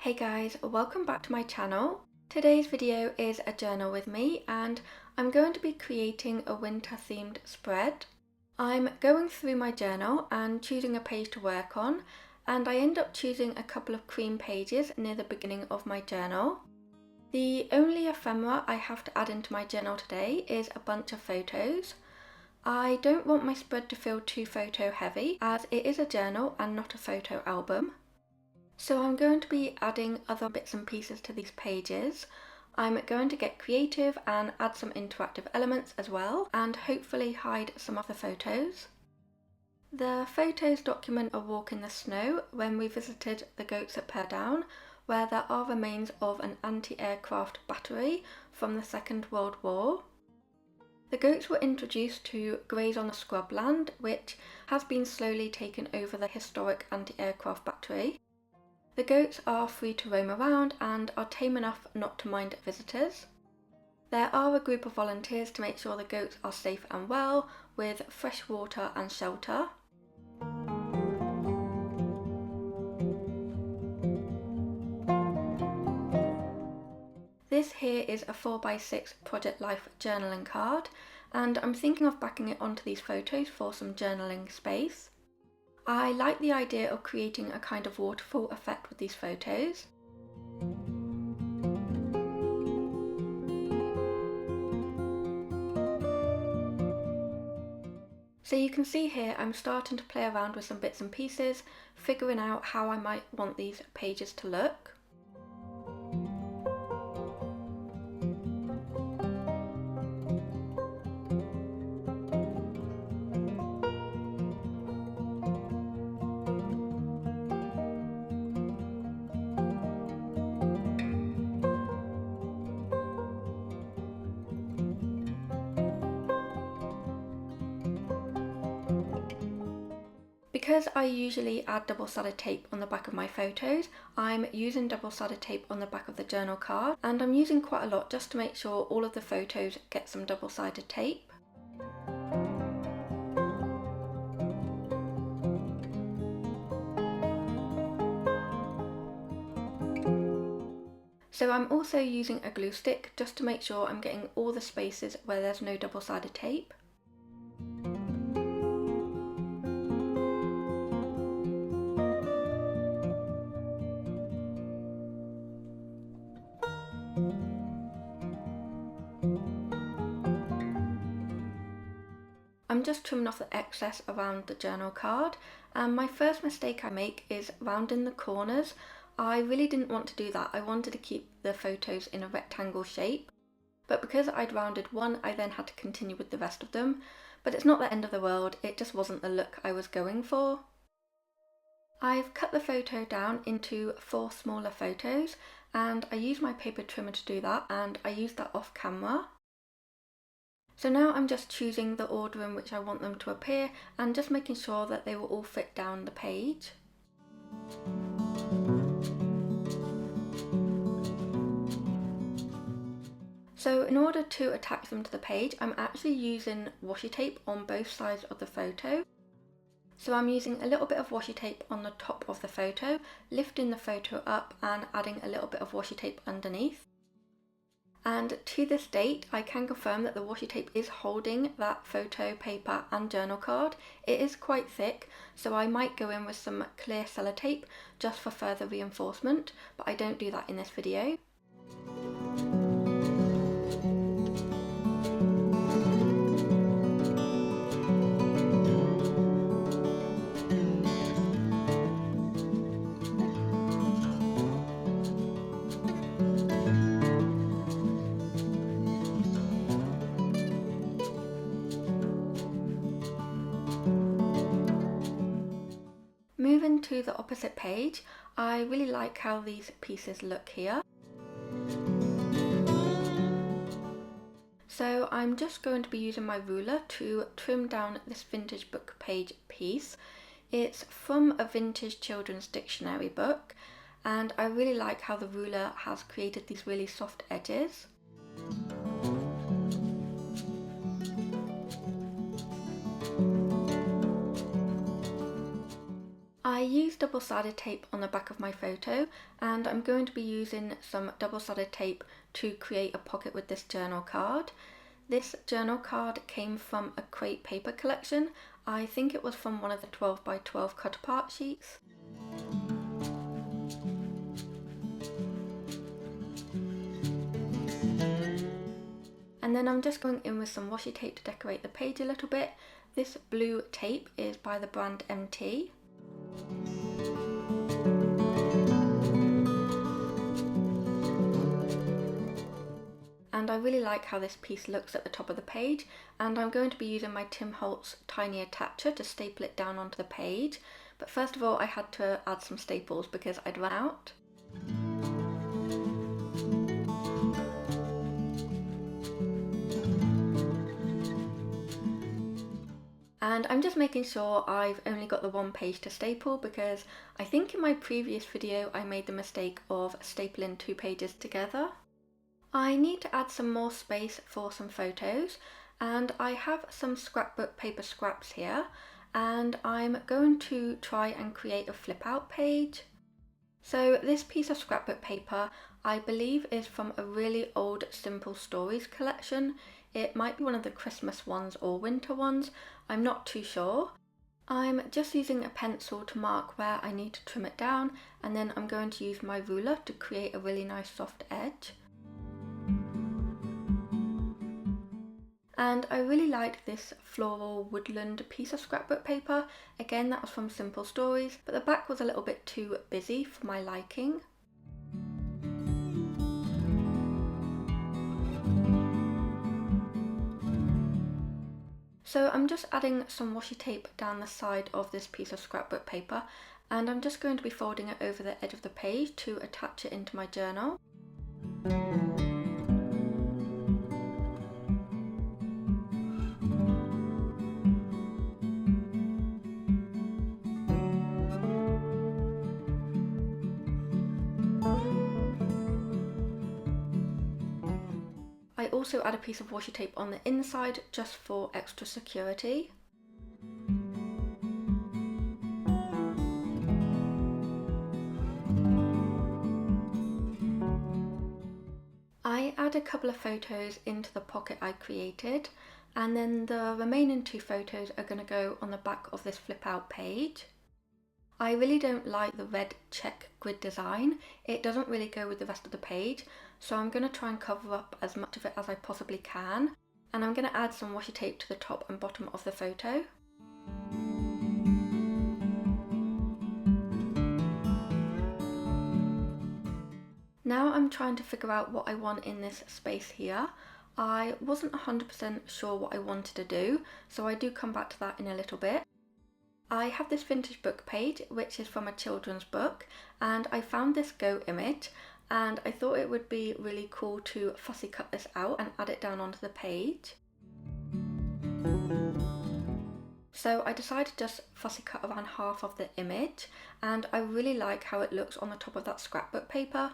Hey guys, welcome back to my channel. Today's video is a journal with me and I'm going to be creating a winter themed spread. I'm going through my journal and choosing a page to work on, and I end up choosing a couple of cream pages near the beginning of my journal. The only ephemera I have to add into my journal today is a bunch of photos. I don't want my spread to feel too photo heavy as it is a journal and not a photo album. So I'm going to be adding other bits and pieces to these pages. I'm going to get creative and add some interactive elements as well, and hopefully hide some of the photos. The photos document a walk in the snow when we visited the goats at Durrans, where there are remains of an anti-aircraft battery from the Second World War. The goats were introduced to graze on the scrubland, which has been slowly taken over the historic anti-aircraft battery. The goats are free to roam around and are tame enough not to mind visitors. There are a group of volunteers to make sure the goats are safe and well, with fresh water and shelter. This here is a 4x6 Project Life journaling card, and I'm thinking of backing it onto these photos for some journaling space. I like the idea of creating a kind of waterfall effect with these photos. So you can see here I'm starting to play around with some bits and pieces, figuring out how I might want these pages to look. Because I usually add double-sided tape on the back of my photos, I'm using double-sided tape on the back of the journal card, and I'm using quite a lot just to make sure all of the photos get some double-sided tape. So I'm also using a glue stick just to make sure I'm getting all the spaces where there's no double-sided tape. I'm just trimming off the excess around the journal card, and my first mistake I make is rounding the corners. I really didn't want to do that. I wanted to keep the photos in a rectangle shape, but because I'd rounded one, I then had to continue with the rest of them. But it's not the end of the world, it just wasn't the look I was going for. I've cut the photo down into 4 smaller photos, and I used my paper trimmer to do that, and I used that off camera. So now I'm just choosing the order in which I want them to appear and just making sure that they will all fit down the page. So in order to attach them to the page, I'm actually using washi tape on both sides of the photo. So I'm using a little bit of washi tape on the top of the photo, lifting the photo up and adding a little bit of washi tape underneath. And to this date, I can confirm that the washi tape is holding that photo, paper and journal card. It is quite thick, so I might go in with some clear sellotape just for further reinforcement, but I don't do that in this video. Moving to the opposite page, I really like how these pieces look here. So I'm just going to be using my ruler to trim down this vintage book page piece. It's from a vintage children's dictionary book, and I really like how the ruler has created these really soft edges. I used double-sided tape on the back of my photo, and I'm going to be using some double-sided tape to create a pocket with this journal card. This journal card came from a crepe paper collection. I think it was from one of the 12 by 12 cut apart sheets. And then I'm just going in with some washi tape to decorate the page a little bit. This blue tape is by the brand MT. And I really like how this piece looks at the top of the page, and I'm going to be using my Tim Holtz tiny attacher to staple it down onto the page. But first of all, I had to add some staples because I'd run out. And I'm just making sure I've only got the one page to staple, because I think in my previous video I made the mistake of stapling 2 pages together. I need to add some more space for some photos, and I have some scrapbook paper scraps here, and I'm going to try and create a flip out page. So this piece of scrapbook paper I believe is from a really old Simple Stories collection. It might be one of the Christmas ones or winter ones, I'm not too sure. I'm just using a pencil to mark where I need to trim it down, and then I'm going to use my ruler to create a really nice soft edge. And I really like this floral woodland piece of scrapbook paper. Again, that was from Simple Stories, but the back was a little bit too busy for my liking. So I'm just adding some washi tape down the side of this piece of scrapbook paper, and I'm just going to be folding it over the edge of the page to attach it into my journal. I also add a piece of washi tape on the inside just for extra security. I add a couple of photos into the pocket I created, and then the remaining 2 photos are going to go on the back of this flip out page. I really don't like the red check grid design. It doesn't really go with the rest of the page, so I'm going to try and cover up as much of it as I possibly can, and I'm going to add some washi tape to the top and bottom of the photo. Now I'm trying to figure out what I want in this space here. I wasn't 100% sure what I wanted to do, so I do come back to that in a little bit. I have this vintage book page, which is from a children's book, and I found this Go image, and I thought it would be really cool to fussy cut this out and add it down onto the page. So I decided to just fussy cut around half of the image, and I really like how it looks on the top of that scrapbook paper.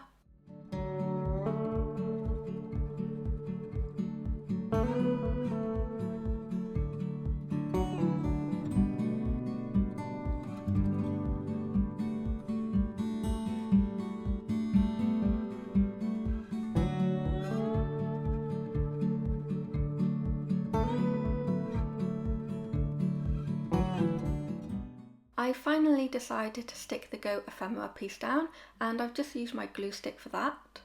I finally decided to stick the Go ephemera piece down, and I've just used my glue stick for that.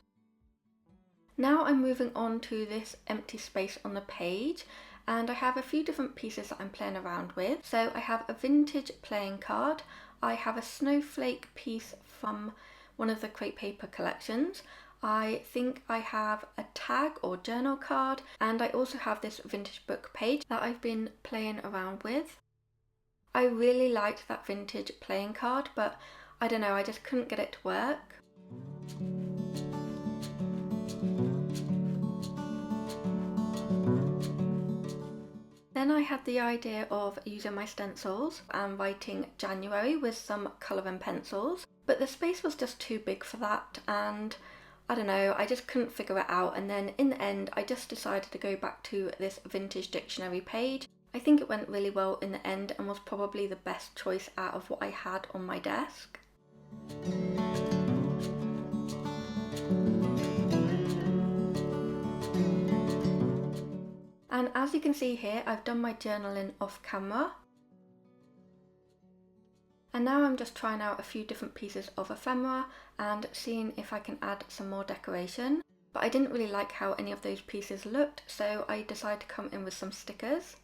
Now I'm moving on to this empty space on the page, and I have a few different pieces that I'm playing around with. So I have a vintage playing card, I have a snowflake piece from one of the crepe paper collections, I think I have a tag or journal card, and I also have this vintage book page that I've been playing around with. I really liked that vintage playing card, but I don't know, I just couldn't get it to work. Then I had the idea of using my stencils and writing January with some colouring pencils, but the space was just too big for that, and I don't know, I just couldn't figure it out, and then in the end I just decided to go back to this vintage dictionary page. I think it went really well in the end and was probably the best choice out of what I had on my desk. And as you can see here, I've done my journaling off camera. And now I'm just trying out a few different pieces of ephemera and seeing if I can add some more decoration. But I didn't really like how any of those pieces looked, so I decided to come in with some stickers.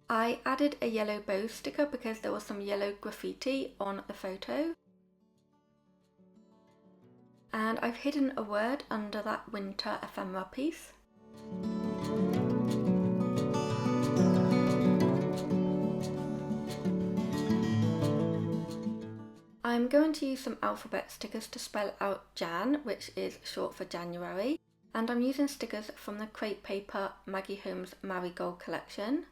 I added a yellow bow sticker because there was some yellow graffiti on the photo. And I've hidden a word under that winter ephemera piece. I'm going to use some alphabet stickers to spell out Jan, which is short for January, and I'm using stickers from the crepe paper Maggie Holmes Marigold collection.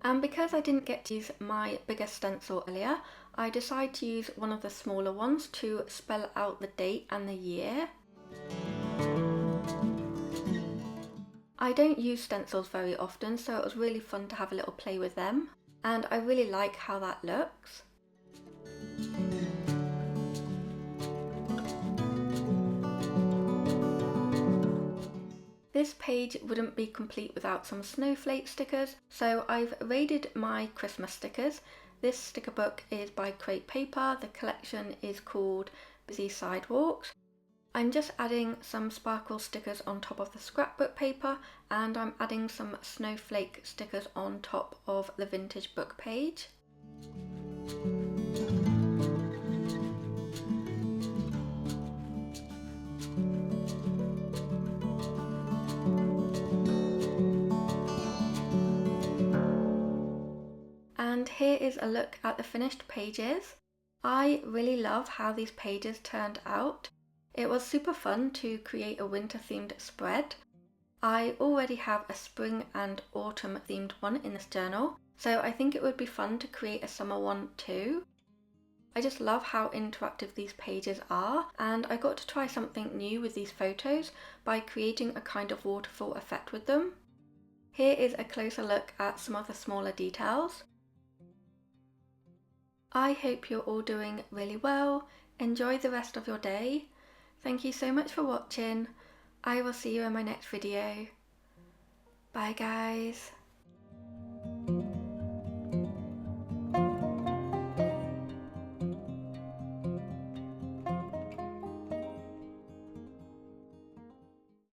And because I didn't get to use my bigger stencil earlier, I decided to use one of the smaller ones to spell out the date and the year. I don't use stencils very often, so it was really fun to have a little play with them, and I really like how that looks. This page wouldn't be complete without some snowflake stickers, so I've raided my Christmas stickers. This sticker book is by Crepe Paper, the collection is called Busy Sidewalks. I'm just adding some sparkle stickers on top of the scrapbook paper, and I'm adding some snowflake stickers on top of the vintage book page. And here is a look at the finished pages. I really love how these pages turned out. It was super fun to create a winter themed spread. I already have a spring and autumn themed one in this journal, so I think it would be fun to create a summer one too. I just love how interactive these pages are, and I got to try something new with these photos by creating a kind of waterfall effect with them. Here is a closer look at some of the smaller details. I hope you're all doing really well. Enjoy the rest of your day. Thank you so much for watching. I will see you in my next video. Bye guys.